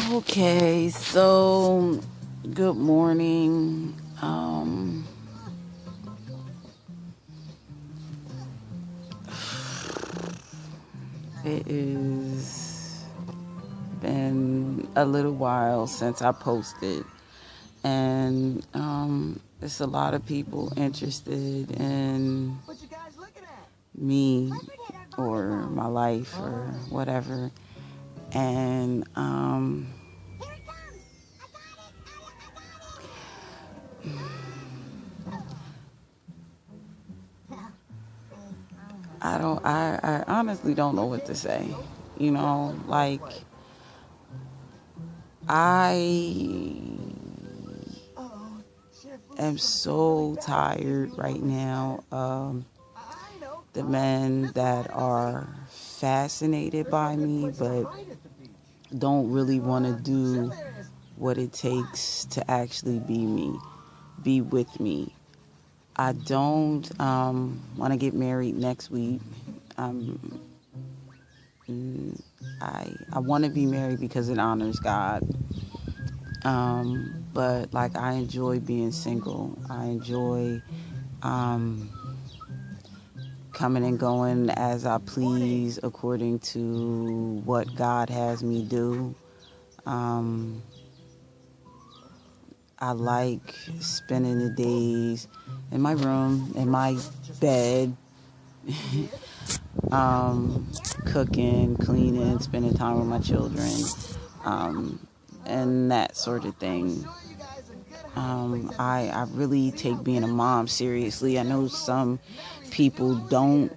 Okay, so good morning. It has been a little while since I posted, and it's a lot of people interested in me or my life or whatever, and I honestly don't know what to say. Like I am so tired right now. The men that are fascinated by me, but don't really want to do what it takes to actually be me, be with me. I don't want to get married next week. Um, I want to be married because it honors God. But like I enjoy being single. I enjoy um, coming and going as I please according to what God has me do. I like spending the days in my room, in my bed, cooking, cleaning, spending time with my children, and that sort of thing. I really take being a mom seriously. I know some people don't,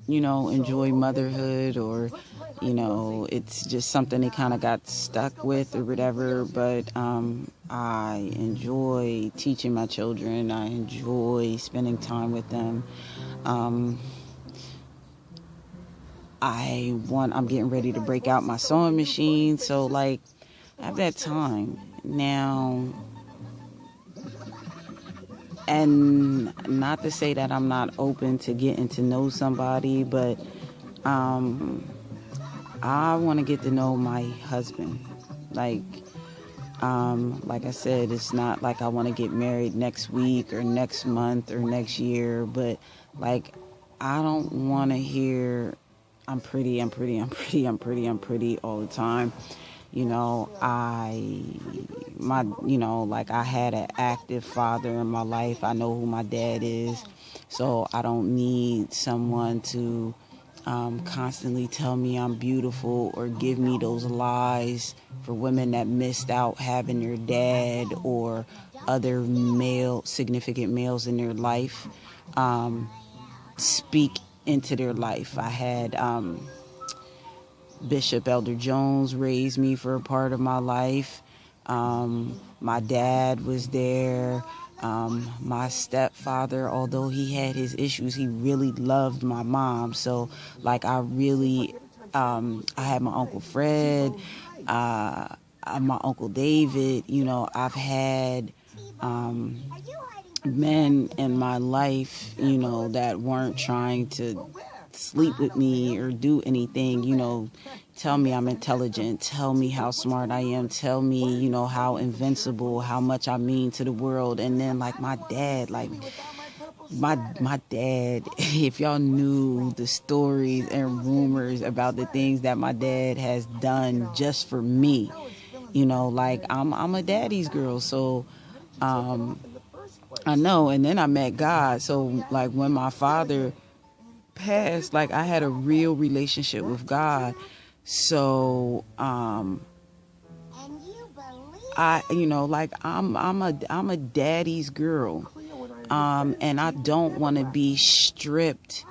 enjoy motherhood, or, it's just something they kind of got stuck with or whatever. But I enjoy teaching my children. I enjoy spending time with them. I'm getting ready to break out my sewing machine. So, like, I have that time now. And not to say that I'm not open to getting to know somebody, but I want to get to know my husband. Like I said, it's not like I want to get married next week or next month or next year, but like I don't want to hear I'm pretty, I'm pretty, I'm pretty, I'm pretty, I'm pretty all the time. Like I had an active father in my life. I know who my dad is. So I don't need someone to constantly tell me I'm beautiful or give me those lies for women that missed out having their dad or other significant males in their life speak into their life. I had Bishop Elder Jones raised me for a part of my life. My dad was there. My stepfather, although he had his issues, he really loved my mom. So, like, I had my Uncle Fred, my Uncle David. I've had men in my life, that weren't trying to sleep with me or do anything, tell me I'm intelligent, tell me how smart I am, tell me, how invincible, how much I mean to the world. And then like my dad, if y'all knew the stories and rumors about the things that my dad has done just for me, like I'm a daddy's girl. So I know. And then I met God. So like when my father passed, like I had a real relationship with God. So I'm a daddy's girl. And I don't want to be stripped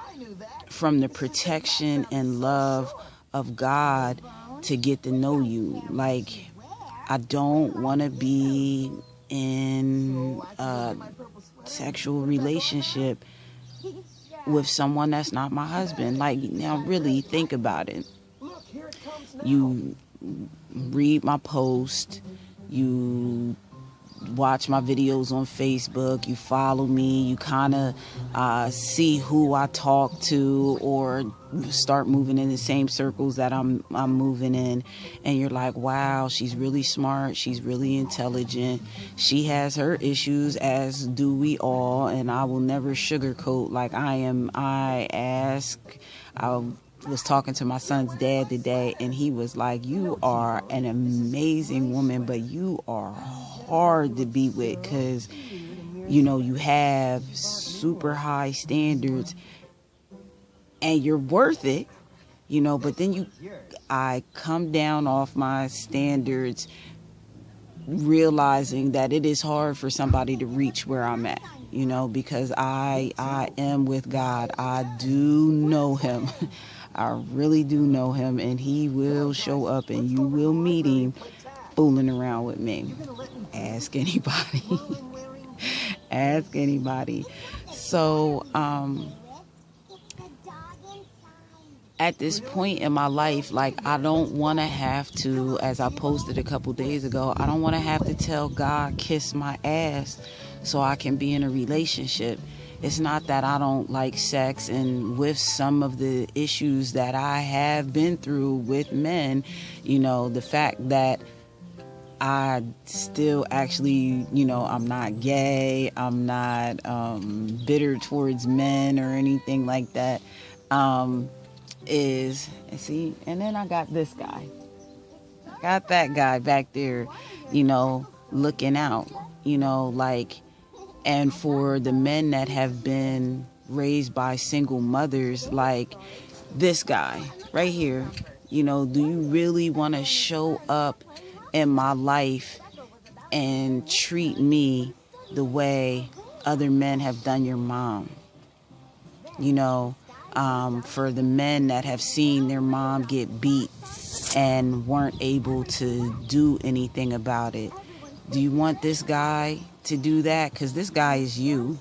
from the protection and love of God to get to know you. Like, I don't want to be in a sexual relationship with someone that's not my husband. Like, now really think about it. You read my post, you watch my videos on Facebook, you follow me, you kind of see who I talk to or start moving in the same circles that I'm moving in, and you're like, wow, she's really smart, she's really intelligent, she has her issues, as do we all, and I will never sugarcoat. Like, I was talking to my son's dad today, and he was like, you are an amazing woman, but you are hard to be with, because you have super high standards and you're worth it, but then I come down off my standards, realizing that it is hard for somebody to reach where I'm at, because I am with God. I do know him. I really do know him, and he will show up and you will meet him fooling around with me. Ask anybody. Ask anybody. So, at this point in my life, like, I don't want to have to, as I posted a couple days ago, I don't want to have to tell God, kiss my ass so I can be in a relationship. It's not that I don't like sex, and with some of the issues that I have been through with men, the fact that I still actually, I'm not gay, I'm not bitter towards men or anything like that, and then I got this guy. Got that guy back there, looking out, and for the men that have been raised by single mothers, like this guy right here, do you really want to show up in my life and treat me the way other men have done your mom? For the men that have seen their mom get beat and weren't able to do anything about it, do you want this guy to do that? Because this guy is you.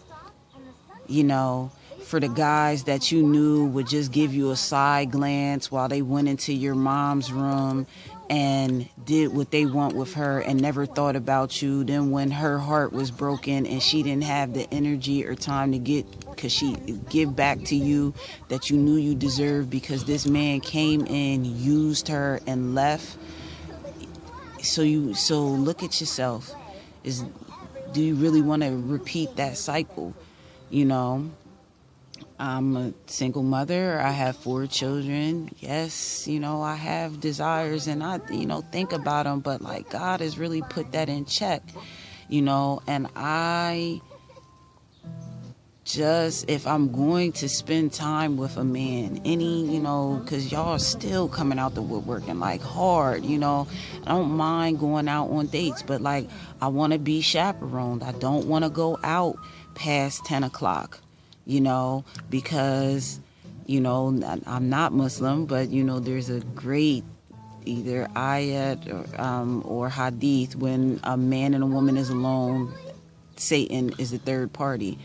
For the guys that you knew would just give you a side glance while they went into your mom's room and did what they want with her and never thought about you. Then when her heart was broken and she didn't have the energy or time to give back to you that you knew you deserved, because this man came in, used her, and left. So look at yourself. Do you really want to repeat that cycle? I'm a single mother. I have 4 children. Yes, I have desires, and I, think about them, but like, God has really put that in check, and I just, if I'm going to spend time with a man, because y'all are still coming out the woodwork and like hard, I don't mind going out on dates, but like, I want to be chaperoned. I don't want to go out past 10 o'clock, because, I'm not Muslim, but, there's a great either ayat or hadith, when a man and a woman is alone, Satan is the third party.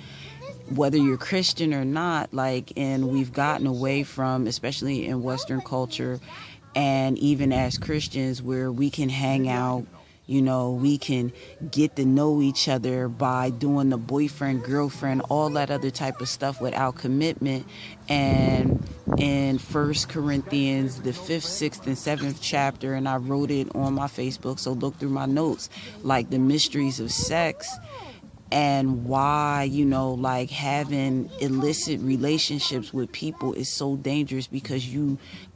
Whether you're Christian or not, and we've gotten away from, especially in Western culture, and even as Christians, where we can hang out, we can get to know each other by doing the boyfriend, girlfriend, all that other type of stuff without commitment. And in 1 Corinthians, the 5th, 6th, and 7th chapter, and I wrote it on my Facebook, so look through my notes, like the mysteries of sex, and why, having illicit relationships with people is so dangerous, because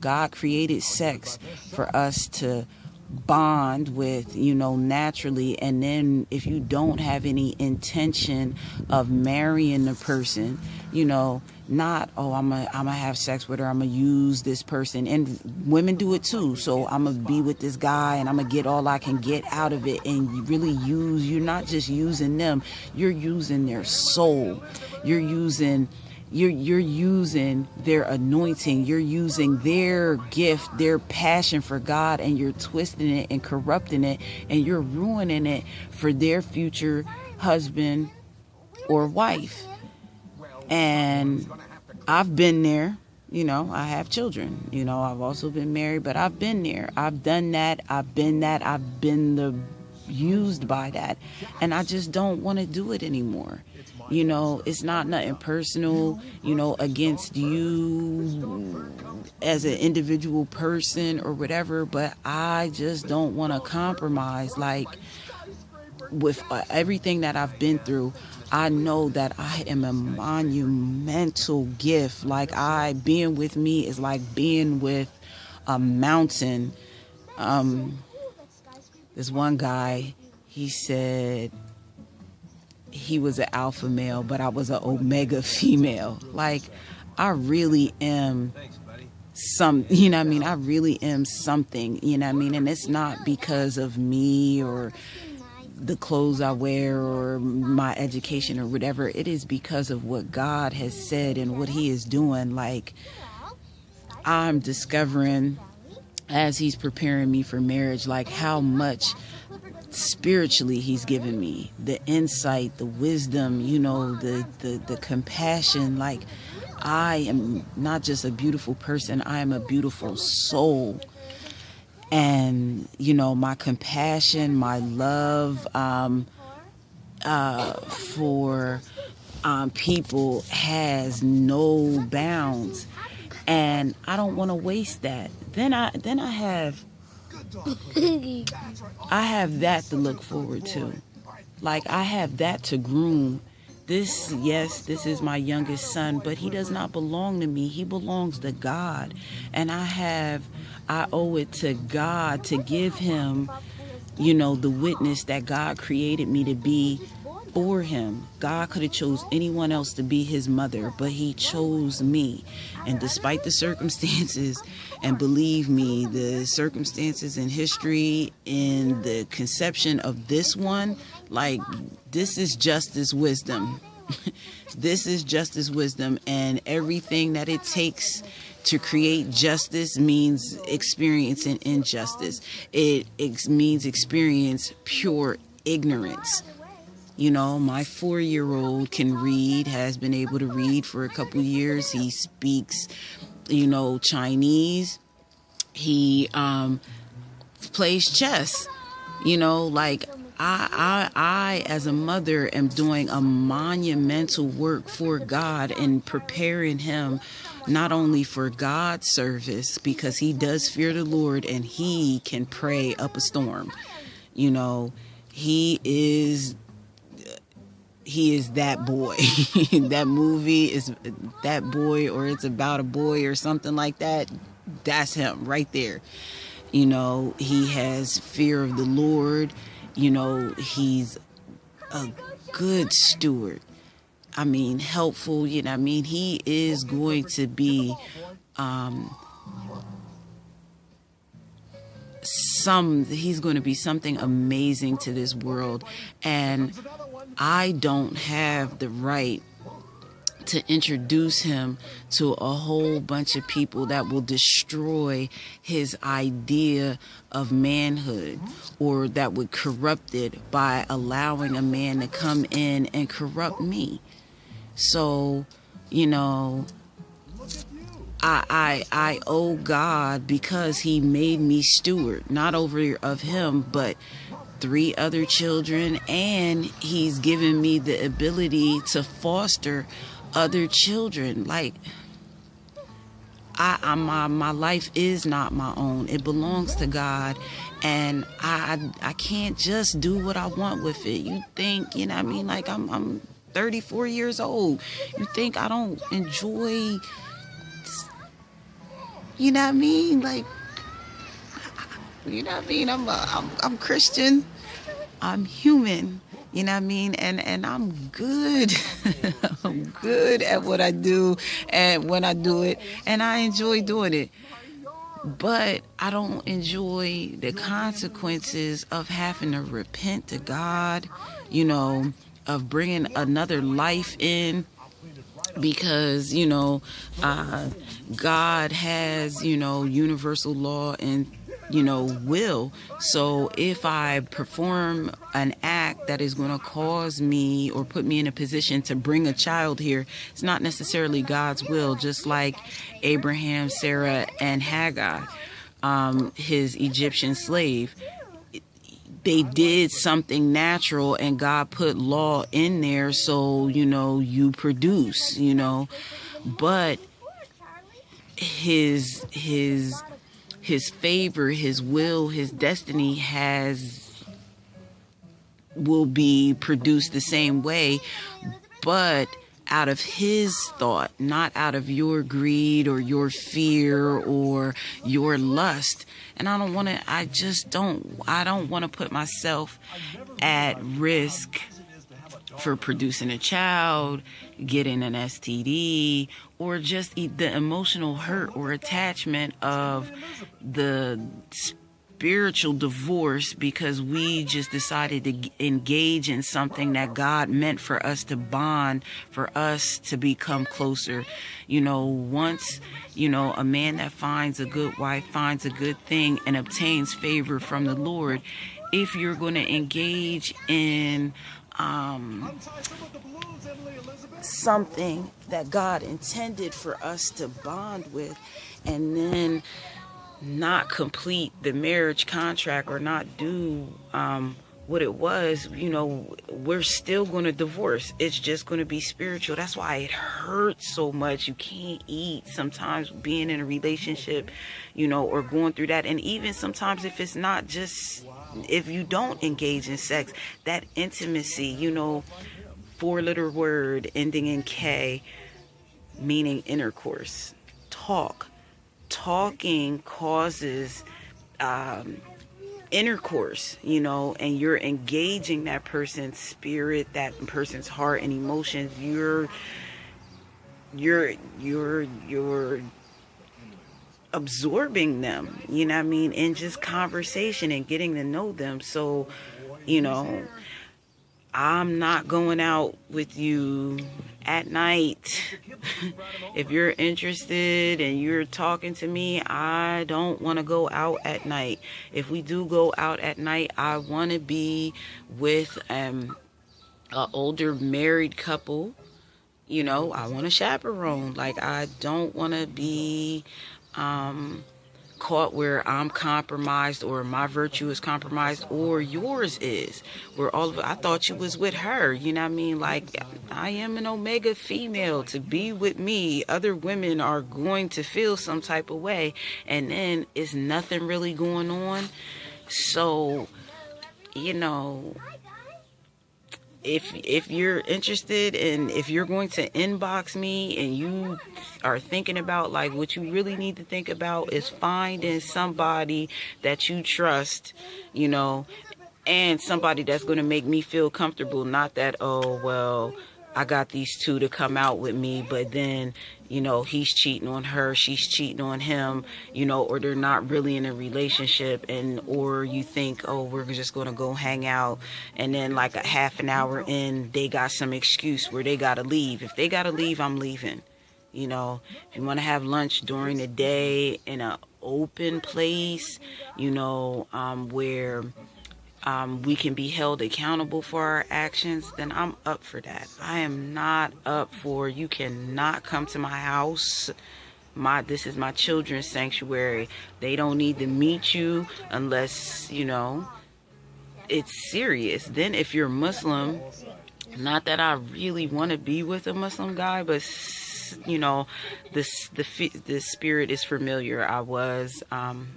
God created sex for us to bond with, naturally. And then if you don't have any intention of marrying the person, not, I'm gonna have sex with her, I'm gonna use this person. And women do it too. So I'm gonna be with this guy and I'm gonna get all I can get out of it. And you really you're not just using them, you're using their soul. You're using their anointing, you're using their gift, their passion for God, and you're twisting it and corrupting it, and you're ruining it for their future husband or wife. And I've been there, I have children, I've also been married, but I've been there. I've done that. I've been the used by that, and I just don't want to do it anymore. It's not nothing personal, against you as an individual person or whatever, but I just don't want to compromise. Like, with everything that I've been through, I know that I am a monumental gift. Like, being with me is like being with a mountain. This one guy, he said he was an alpha male, but I was an omega female. Like, I really am I really am something, and it's not because of me or the clothes I wear or my education or whatever. It is because of what God has said and what he is doing. Like, I'm discovering as he's preparing me for marriage, like, how much spiritually he's given me, the insight, the wisdom, the compassion. Like, I am not just a beautiful person, I am a beautiful soul. And, my compassion, my love for people has no bounds. And I don't want to waste that. Then I have that to look forward to. Like, I have that to groom. This is my youngest son, but he does not belong to me. He belongs to God. And I owe it to God to give him, the witness that God created me to be for him. God could have chose anyone else to be his mother, but he chose me. And despite the circumstances, and believe me, the circumstances in history, in the conception of this one, like, this is just as wisdom. This is just as wisdom, and everything that it takes to create justice means experiencing injustice. It means experience pure ignorance. My 4-year-old can read, has been able to read for a couple years. He speaks, Chinese. He plays chess. Like, I as a mother am doing a monumental work for God and preparing him not only for God's service, because he does fear the Lord and he can pray up a storm. He is that boy. That movie is That Boy, or It's About a Boy or something like that. That's him right there. He has fear of the Lord. He's a good steward. Helpful. He is going to be he's going to be something amazing to this world. And I don't have the right to introduce him to a whole bunch of people that will destroy his idea of manhood, or that would corrupt it by allowing a man to come in and corrupt me. So, I owe God, because he made me steward, not over of him, but 3 other children, and he's given me the ability to foster other children. Like, my life is not my own. It belongs to God, and I can't just do what I want with it. You think, like, I'm 34 years old. You think I don't enjoy, like, I'm Christian. I'm human. And I'm good. I'm good at what I do, and when I do it, and I enjoy doing it. But I don't enjoy the consequences of having to repent to God, of bringing another life in, because, God has, universal law and, will. So if I perform an act that is going to cause me or put me in a position to bring a child here, it's not necessarily God's will. Just like Abraham, Sarah, and Hagar, his Egyptian slave, they did something natural and God put law in there, so you produce, but his favor, his will, his destiny will be produced the same way, but out of his thought, not out of your greed or your fear or your lust. And I don't want to put myself at risk for producing a child, getting an STD, or just the emotional hurt or attachment of the spiritual divorce because we just decided to engage in something that God meant for us to bond, for us to become closer. Once, a man that finds a good wife finds a good thing and obtains favor from the Lord. If you're going to engage in something that God intended for us to bond with, and then not complete the marriage contract or not do what it was, we're still going to divorce. It's just going to be spiritual. That's why it hurts so much. You can't eat sometimes being in a relationship, or going through that. And even sometimes if it's not just, if you don't engage in sex, that intimacy, 4-letter word ending in K, meaning intercourse. Talking causes intercourse, and you're engaging that person's spirit, that person's heart and emotions. You're absorbing them, in just conversation and getting to know them. So, I'm not going out with you at night. If you're interested and you're talking to me, I don't want to go out at night. If we do go out at night, I want to be with an older married couple. I want to chaperone. Like, I don't want to be caught where I'm compromised or my virtue is compromised or yours is, where I thought you was with her, like, I am an omega female. To be with me, other women are going to feel some type of way, and then it's nothing really going on. So if you're interested, and if you're going to inbox me and you are thinking about, like, what you really need to think about is finding somebody that you trust, and somebody that's going to make me feel comfortable. Not that, oh, well, I got these two to come out with me, but then, he's cheating on her, she's cheating on him, or they're not really in a relationship, or you think, oh, we're just going to go hang out, and then like a half an hour in, they got some excuse where they got to leave. If they got to leave, I'm leaving. If you want to have lunch during the day in an open place, where we can be held accountable for our actions, then I'm up for that. I am not up for, you cannot come to my house. This is my children's sanctuary. They don't need to meet you unless, it's serious. Then if you're Muslim, not that I really want to be with a Muslim guy, but the spirit is familiar. I was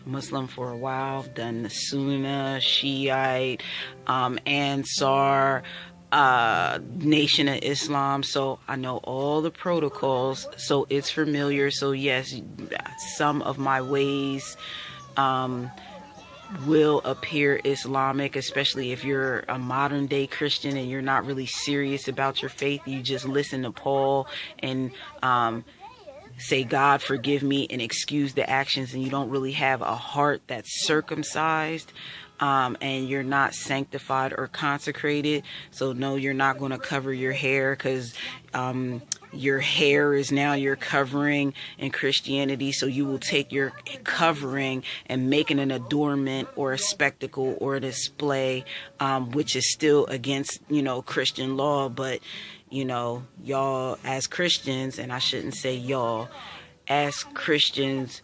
Muslim for a while. I've done the Sunnah, Shiite, Ansar, Nation of Islam. So I know all the protocols. So it's familiar. So yes, some of my ways will appear Islamic, especially if you're a modern day Christian and you're not really serious about your faith. You just listen to Paul and say, God, forgive me, and excuse the actions, and you don't really have a heart that's circumcised, and you're not sanctified or consecrated. So no, you're not going to cover your hair, because your hair is now your covering in Christianity. So you will take your covering and make it an adornment or a spectacle or a display, which is still against, Christian law. But, y'all as Christians, and I shouldn't say y'all, as Christians,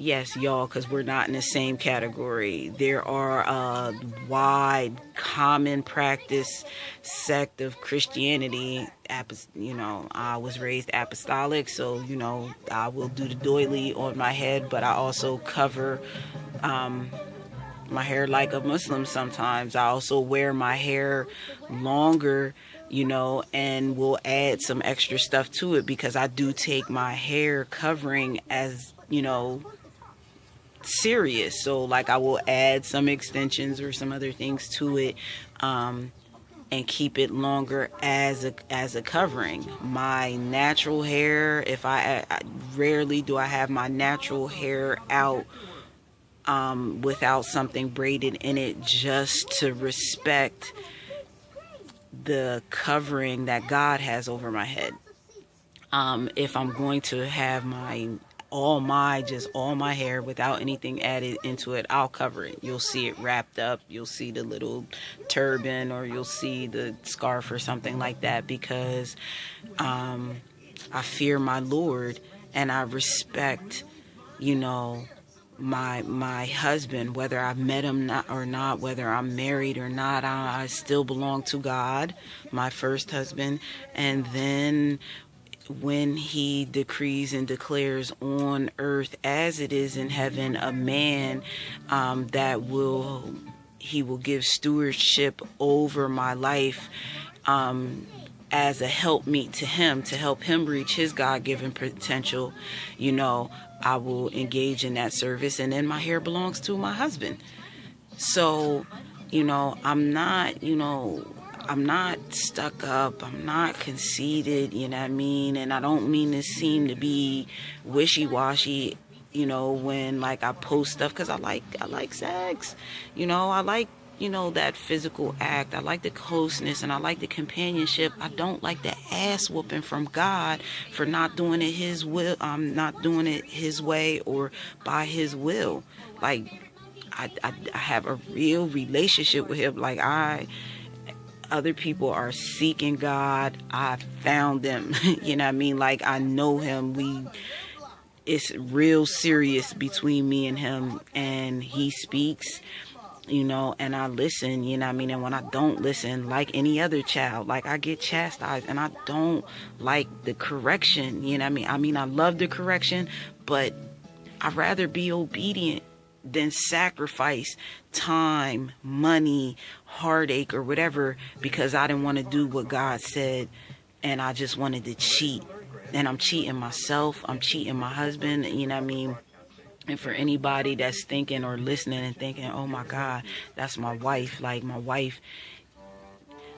yes, y'all, because we're not in the same category. There are a wide common practice sect of Christianity. I was raised apostolic, so, I will do the doily on my head, but I also cover my hair like a Muslim sometimes. I also wear my hair longer, and will add some extra stuff to it because I do take my hair covering as, serious. So like I will add some extensions or some other things to it, and keep it longer as a covering. My natural hair, if I rarely do I have my natural hair out without something braided in it, just to respect the covering that God has over my head. If I'm going to have all my hair without anything added into it, I'll cover it. You'll see it wrapped up. You'll see the little turban, or you'll see the scarf or something like that, because I fear my Lord and I respect, my husband, whether I've met him or not, whether I'm married or not. I still belong to God, my first husband. And then when he decrees and declares on earth as it is in heaven, a man he will give stewardship over my life as a helpmeet to him, to help him reach his God-given potential. I will engage in that service, and then my hair belongs to my husband. So, I'm not stuck up. I'm not conceited, you know what I mean? And I don't mean to seem to be wishy-washy, when like I post stuff, because I like sex, I like, that physical act. I like the closeness and I like the companionship. I don't like the ass whooping from God for not doing it his will. Not doing it his way or by his will. Like I have a real relationship with him. Like other people are seeking God. I found them. You know what I mean? Like I know him. It's real serious between me and him, and he speaks, and I listen, you know what I mean? And when I don't listen, like any other child, like I get chastised, and I don't like the correction, you know what I mean? I love the correction, but I'd rather be obedient than sacrifice time, money, heartache, or whatever, because I didn't want to do what God said, and I just wanted to cheat. And I'm cheating myself, I'm cheating my husband, you know what I mean? And for anybody that's thinking or listening and thinking, oh my God, that's my wife. Like my wife,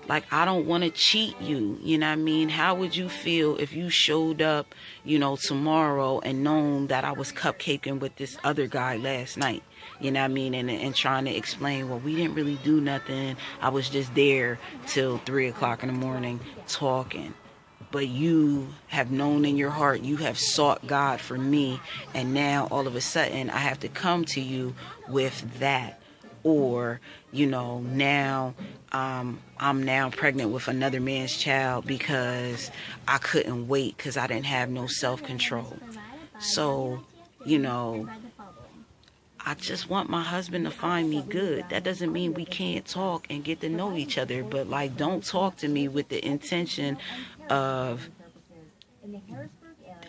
like I don't want to cheat you. You know what I mean? How would you feel if you showed up, tomorrow and known that I was cupcaking with this other guy last night? You know what I mean? And trying to explain, well, we didn't really do nothing. I was just there till 3 o'clock in the morning talking. But you have known in your heart, you have sought God for me, and now all of a sudden I have to come to you with that. Or, now I'm now pregnant with another man's child because I couldn't wait because I didn't have no self-control. So, I just want my husband to find me good. That doesn't mean we can't talk and get to know each other, but like don't talk to me with the intention of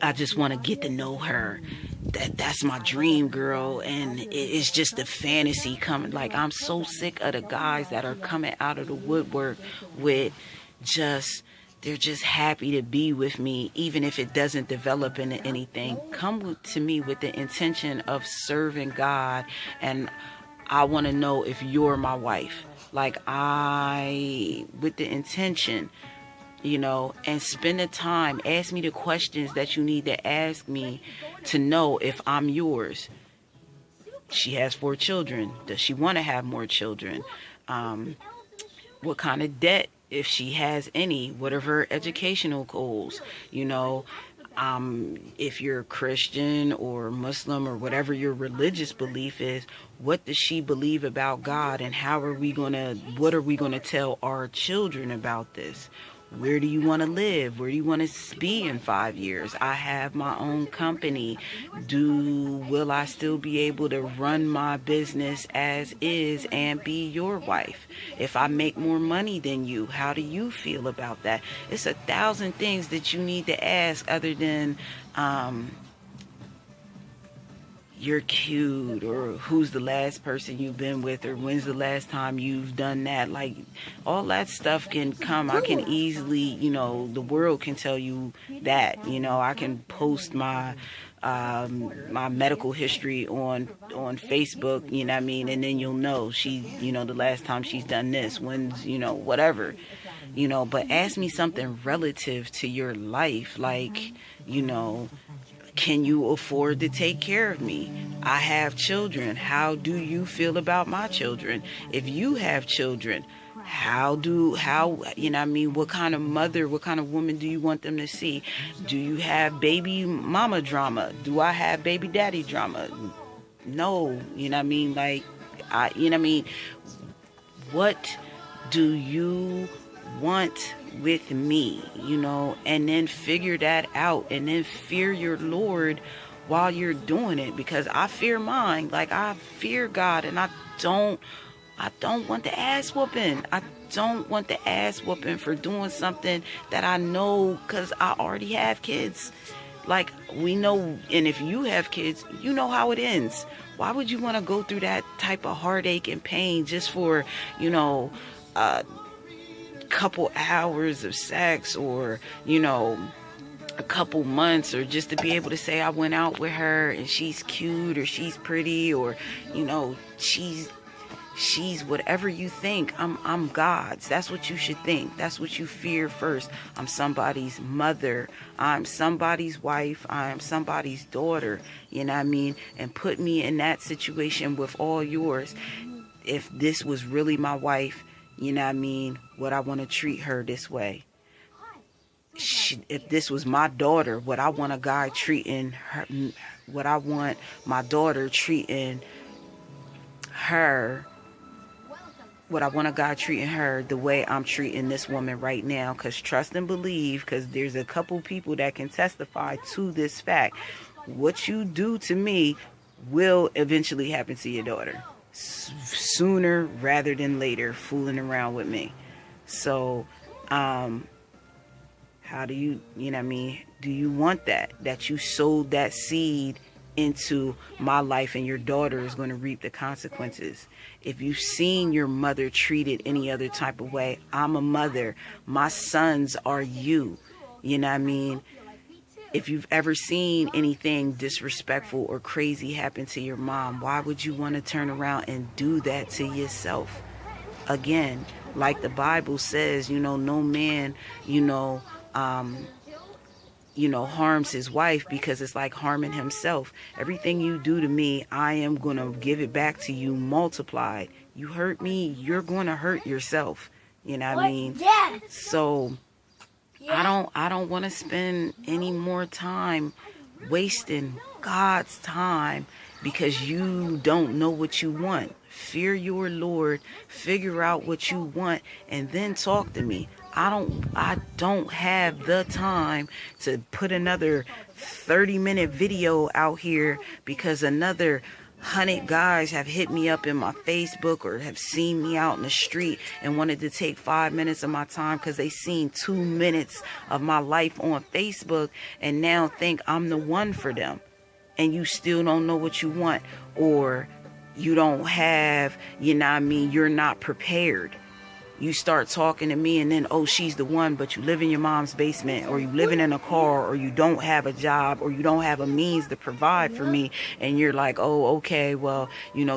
I just want to get to know her. That's my dream girl, and it's just a fantasy coming. Like I'm so sick of the guys that are coming out of the woodwork with they're just happy to be with me, even if it doesn't develop into anything. Come to me with the intention of serving God, and I want to know if you're my wife. Like with the intention, and spend the time. Ask me the questions that you need to ask me to know if I'm yours. She has 4 children. Does she want to have more children? What kind of debt, if she has any? What are her educational goals? If you're Christian or Muslim or whatever your religious belief is, what does she believe about God, and what are we gonna tell our children about this? Where do you want to live? Where do you want to be in 5 years? I have my own company. Will I still be able to run my business as is and be your wife? If I make more money than you, how do you feel about that? It's 1,000 things that you need to ask other than, you're cute, or who's the last person you've been with, or when's the last time you've done that. Like, all that stuff can come. I can easily, the world can tell you that. I can post my my medical history on Facebook, and then you'll know she, the last time she's done this, when's, whatever, but ask me something relative to your life, like, can you afford to take care of me? I have children. How do you feel about my children? If you have children, what kind of mother, what kind of woman do you want them to see? Do you have baby mama drama? Do I have baby daddy drama? No, what do you want with me, and then figure that out, and then fear your Lord while you're doing it, because I fear mine. Like, I fear God, and I don't want the ass whooping. I don't want the ass whooping for doing something that I know, because I already have kids. Like, we know, and if you have kids, you know how it ends. Why would you want to go through that type of heartache and pain just for, couple hours of sex, or a couple months, or just to be able to say I went out with her and she's cute, or she's pretty, or she's whatever you think. I'm God's. That's what you should think. That's what you fear first. I'm somebody's mother. I'm somebody's wife. I am somebody's daughter. And put me in that situation with all yours. If this was really my wife, would I want to treat her this way? If this was my daughter, would I want a guy treating her? Would I want my daughter treating her? Would I want a guy treating her the way I'm treating this woman right now? Because trust and believe, because there's a couple people that can testify to this fact. What you do to me will eventually happen to your daughter. Sooner rather than later, fooling around with me. So, how do you, do you want that you sowed that seed into my life, and your daughter is going to reap the consequences? If you've seen your mother treated any other type of way, I'm a mother. My sons are you. If you've ever seen anything disrespectful or crazy happen to your mom, why would you want to turn around and do that to yourself? Again, like the Bible says, no man, harms his wife, because it's like harming himself. Everything you do to me, I am going to give it back to you multiplied. You hurt me, you're going to hurt yourself. Yeah. So I don't want to spend any more time wasting God's time because you don't know what you want. Fear your Lord, figure out what you want, and then talk to me. I don't have the time to put another 30-minute video out here because another 100 guys have hit me up in my Facebook or have seen me out in the street and wanted to take 5 minutes of my time because they seen 2 minutes of my life on Facebook and now think I'm the one for them. And you still don't know what you want, or you don't have, you're not prepared. You start talking to me and then, oh, she's the one, but you live in your mom's basement, or you living in a car, or you don't have a job, or you don't have a means to provide for me. And you're like, oh, okay, well,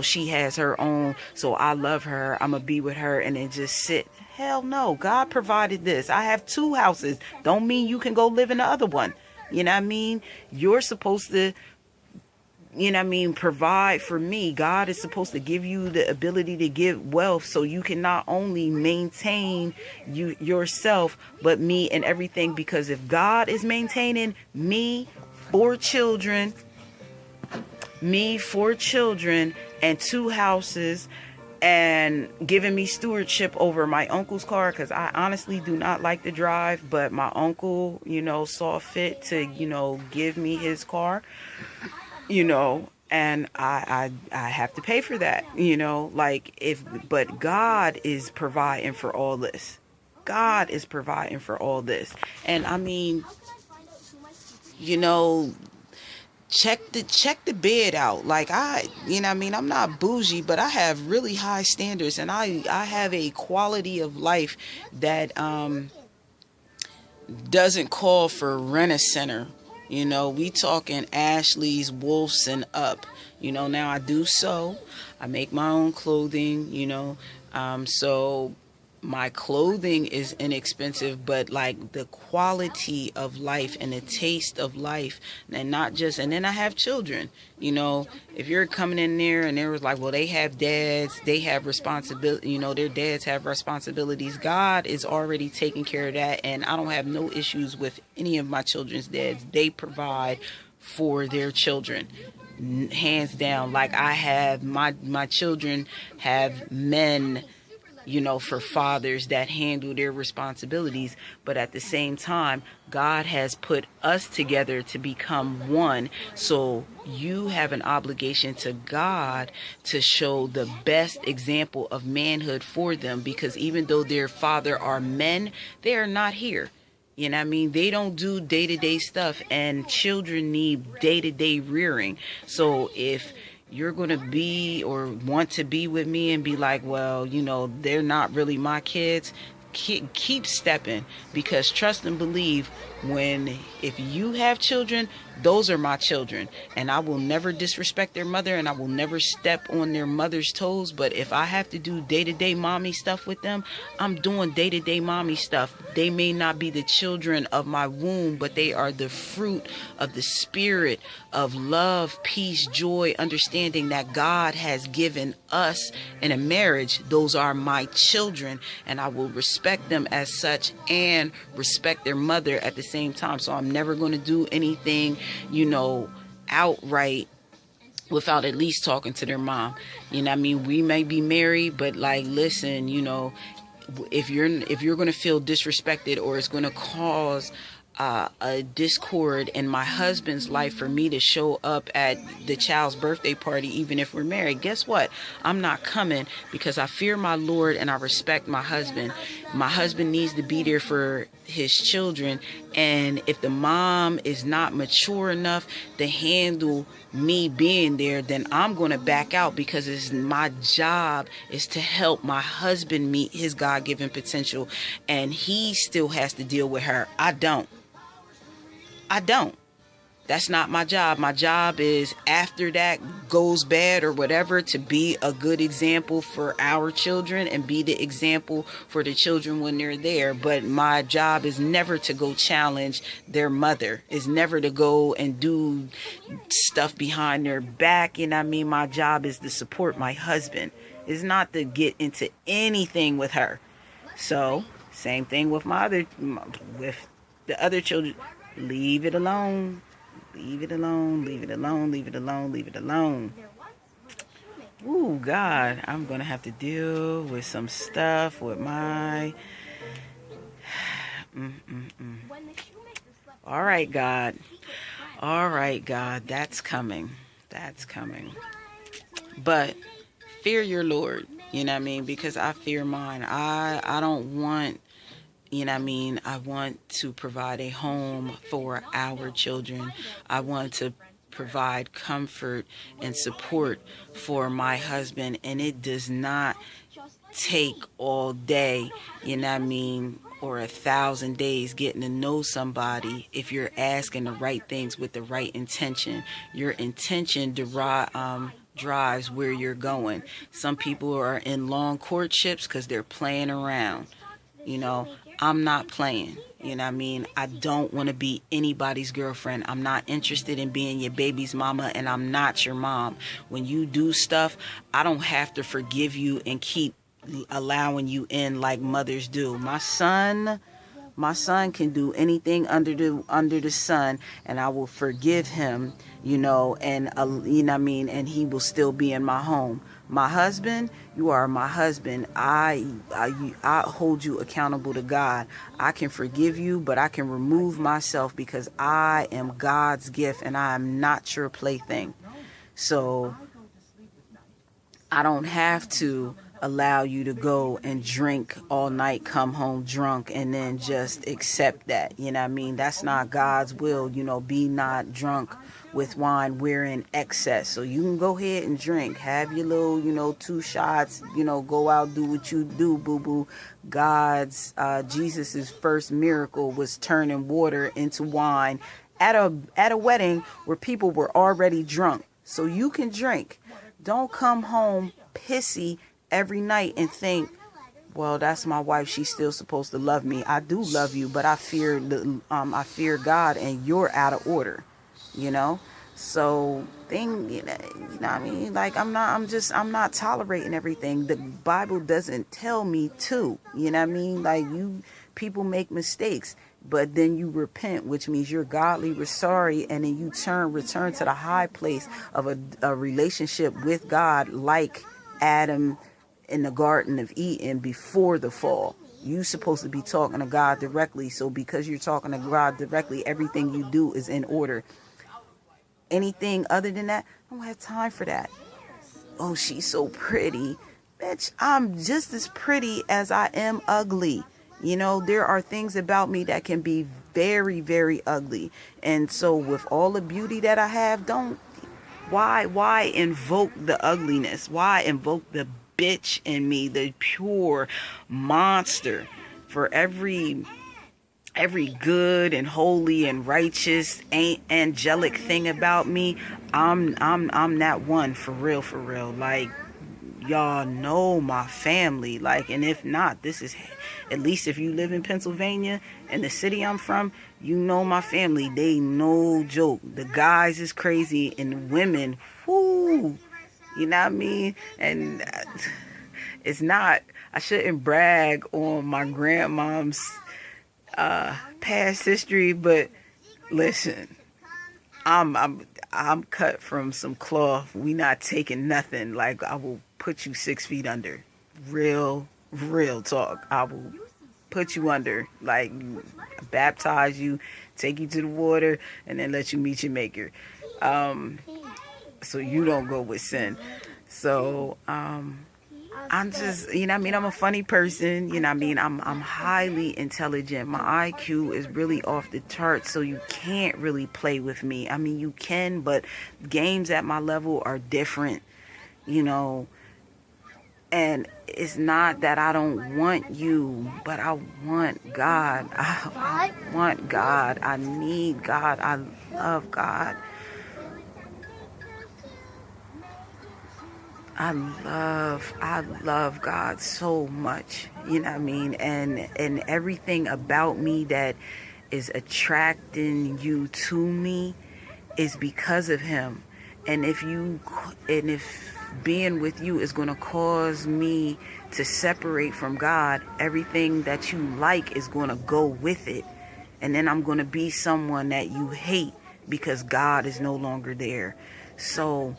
she has her own, so I love her, I'm gonna be with her, and then just sit. Hell no, God provided this. I have 2 houses. Don't mean you can go live in the other one. You're supposed to, provide for me. God is supposed to give you the ability to give wealth so you can not only maintain yourself, but me and everything. Because if God is maintaining me, 4 children, and 2 houses, and giving me stewardship over my uncle's car, because I honestly do not like to drive, but my uncle, saw fit to, give me his car, and I have to pay for that, but God is providing for all this. God is providing for all this. And I mean, check the bed out. Like, I'm not bougie, but I have really high standards, and I have a quality of life that doesn't call for Rent-A-Center. We talking Ashley's, Wolf's, and up. Now I do sew. I make my own clothing, so my clothing is inexpensive, but like the quality of life and the taste of life, and then I have children. If you're coming in there and there was like, well, they have dads, they have responsibility, their dads have responsibilities. God is already taking care of that, and I don't have no issues with any of my children's dads. They provide for their children, hands down. Like, I have my children have men, for fathers that handle their responsibilities. But at the same time, God has put us together to become one. So you have an obligation to God to show the best example of manhood for them, because even though their father are men, they are not here. They don't do day-to-day stuff, and children need day-to-day rearing. So if you're going to be or want to be with me and be like, well, they're not really my kids, keep stepping, because trust and believe, if you have children, those are my children, and I will never disrespect their mother, and I will never step on their mother's toes. But if I have to do day-to-day mommy stuff with them, I'm doing day-to-day mommy stuff. They may not be the children of my womb, but they are the fruit of the spirit of love, peace, joy, understanding that God has given us in a marriage. Those are my children, and I will respect them as such and respect their mother at the same time. So I'm never going to do anything, outright without at least talking to their mom. We may be married, but like, listen, if you're going to feel disrespected, or it's going to cause a discord in my husband's life for me to show up at the child's birthday party, even if we're married, guess what? I'm not coming, because I fear my Lord and I respect my husband. My husband needs to be there for his children. And if the mom is not mature enough to handle me being there, then I'm going to back out, because it's my job is to help my husband meet his God-given potential, and he still has to deal with her. I don't. That's not my job. My job is, after that goes bad or whatever, to be a good example for our children and be the example for the children when they're there. But my job is never to go challenge their mother. It's never to go and do stuff behind their back. My job is to support my husband. It's not to get into anything with her. So, same thing with with the other children. Leave it alone. Leave it alone. Leave it alone. Leave it alone. Leave it alone. Ooh, God, I'm going to have to deal with some stuff with my... All right, God. All right, God. That's coming. That's coming. But fear your Lord. Because I fear mine. I don't want... I want to provide a home for our children. I want to provide comfort and support for my husband. And it does not take all day, or 1,000 days getting to know somebody if you're asking the right things with the right intention. Your intention drives where you're going. Some people are in long courtships because they're playing around. I'm not playing. I don't want to be anybody's girlfriend. I'm not interested in being your baby's mama, and I'm not your mom. When you do stuff, I don't have to forgive you and keep allowing you in like mothers do. My son can do anything under the sun, and I will forgive him and you know what I mean, and he will still be in my home. My husband, you are my husband. I hold you accountable to God. I can forgive you, but I can remove myself because I am God's gift and I am not your plaything. So I don't have to allow you to go and drink all night, come home drunk, and then just accept that. You know what I mean? That's not God's will. Be not drunk with wine, we're in excess. So you can go ahead and drink. Have your little, 2 shots, go out, do what you do, boo-boo. Jesus's first miracle was turning water into wine at a wedding where people were already drunk. So you can drink. Don't come home pissy every night and think, well, that's my wife, she's still supposed to love me. I do love you, but I fear God, and you're out of order. So what I mean? Like, I'm not tolerating everything. The Bible doesn't tell me to, you know what I mean? Like, people make mistakes, but then you repent, which means you're godly sorry, and then you return to the high place of a relationship with God, like Adam in the Garden of Eden before the fall. You're supposed to be talking to God directly. So because you're talking to God directly, everything you do is in order. Anything other than that, I don't have time for that. Oh, she's so pretty. Bitch, I'm just as pretty as I am ugly. There are things about me that can be very, very ugly. And so with all the beauty that I have, why invoke the ugliness? Why invoke the bitch in me, the pure monster? For every good and holy and righteous angelic thing about me, I'm that one, for real. Like, y'all know my family. Like, and if not, this is, at least if you live in Pennsylvania and the city I'm from, you know my family. They no joke. The guys is crazy, and the women, whoo, you know what I mean? And it's not, I shouldn't brag on my grandmom's past history, but listen, I'm cut from some cloth. We not taking nothing. Like, I will put you 6 feet under. Real talk. I will put you under, like, baptize you, take you to the water, and then let you meet your maker. So you don't go with sin. So, I'm just, you know what I mean? I'm a funny person, you know what I mean? I'm highly intelligent. My IQ is really off the charts, so you can't really play with me. I mean, you can, but games at my level are different, and it's not that I don't want you, but I want God. I want God. I need God. I love God. I love God so much, you know what I mean? And everything about me that is attracting you to me is because of him. And if being with you is going to cause me to separate from God, everything that you like is going to go with it. And then I'm going to be someone that you hate because God is no longer there. So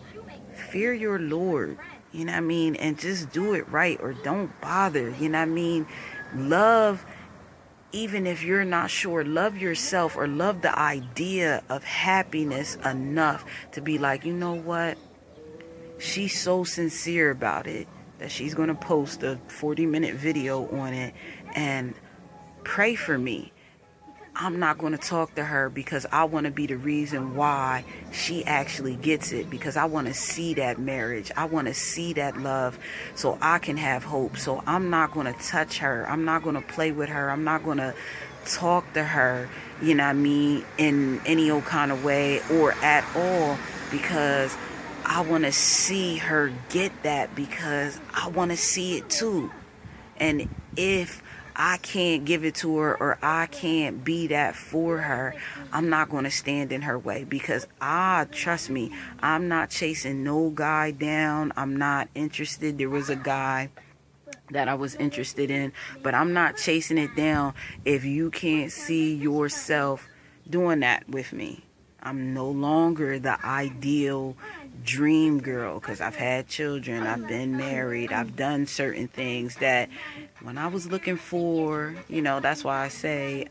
fear your Lord, you know what I mean? And just do it right, or don't bother, you know what I mean? Love, even if you're not sure, love yourself, or love the idea of happiness enough to be like, you know what? She's so sincere about it that she's going to post a 40-minute video on it and pray for me. I'm not going to talk to her because I want to be the reason why she actually gets it, because I want to see that marriage. I want to see that love so I can have hope. So I'm not going to touch her. I'm not going to play with her. I'm not going to talk to her, you know what I mean, in any old kind of way or at all, because I want to see her get that, because I want to see it too. And if I can't give it to her, or I can't be that for her, I'm not going to stand in her way, because trust me, I'm not chasing no guy down. I'm not interested. There was a guy that I was interested in, but I'm not chasing it down if you can't see yourself doing that with me. I'm no longer the ideal dream girl, because I've had children, I've been married, I've done certain things that when I was looking for, that's why I say,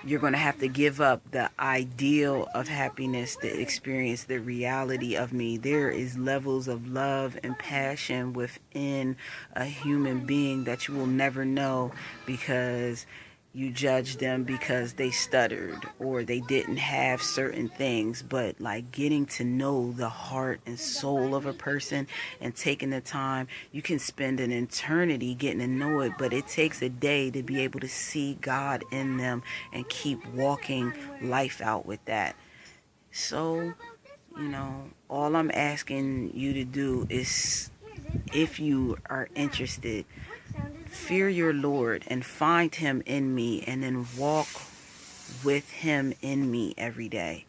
you're going to have to give up the ideal of happiness to experience the reality of me. There is levels of love and passion within a human being that you will never know because you judge them because they stuttered or they didn't have certain things. But like getting to know the heart and soul of a person and taking the time, you can spend an eternity getting to know it, but it takes a day to be able to see God in them and keep walking life out with that. So, all I'm asking you to do is, if you are interested, fear your Lord and find him in me, and then walk with him in me every day.